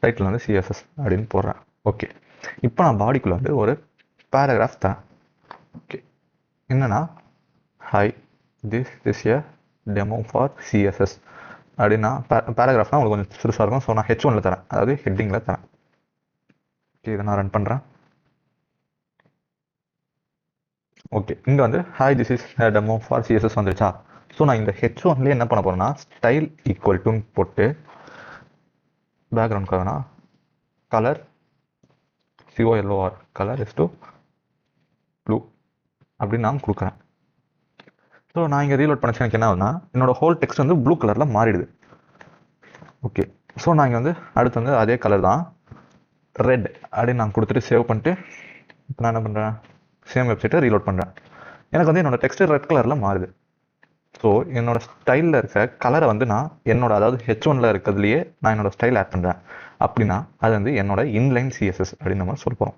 Title வந்து CSS அப்படின்னு போடுறேன். ஓகே, இப்போ நான் பாடிக்குள்ளே வந்து ஒரு பேராகிராஃப் தரேன். ஓகே, என்னன்னா hi this is a demo for CSS அப்படின்னா பேராகிராஃப்னா உங்களுக்கு கொஞ்சம் சிறுசாக இருக்கும். ஸோ நான் H1ல் தரேன், அதாவது ஹெட்டிங்கில் தரேன். ஓகே, இதை நான் ரன் பண்ணுறேன். ஓகே, இங்கே வந்து hi this is demo for CSS வந்துருச்சா? ஸோ நான் இந்த H1லேயே என்ன பண்ண போகிறேன்னா ஸ்டைல் ஈக்குவல் டுன்னு போட்டு பேக்ரவுண்ட் கலர்னா colour COLOR colour is to blue அப்படின்னு நான் கொடுக்குறேன். ஸோ நான் இங்கே ரீலோட் பண்ணச்சு எனக்கு என்ன ஆகுதுன்னா என்னோட ஹோல் டெக்ஸ்ட் வந்து ப்ளூ கலரில் மாறிடுது. ஓகே, ஸோ நான் இங்கே வந்து அடுத்து வந்து அதே கலர் தான் ரெட் அப்படின்னு நான் கொடுத்துட்டு சேவ் பண்ணிட்டு இப்போ நான் என்ன பண்ணுறேன், சேம் வெப்சைட்டை ரீலோட் பண்ணுறேன். எனக்கு வந்து என்னோட டெக்ஸ்ட் ரெட் கலரில் மாறுது. ஸோ என்னோட ஸ்டைலில் இருக்க கலரை வந்து நான் என்னோட அதாவது H1ல் இருக்கிறதுலையே நான் என்னோட ஸ்டைல் ஆட் பண்ணுறேன். அப்படின்னா அது வந்து என்னோட இன்லைன் சிஎஸ்எஸ் அப்படின்னு நம்ம சொல்ல போகிறோம்.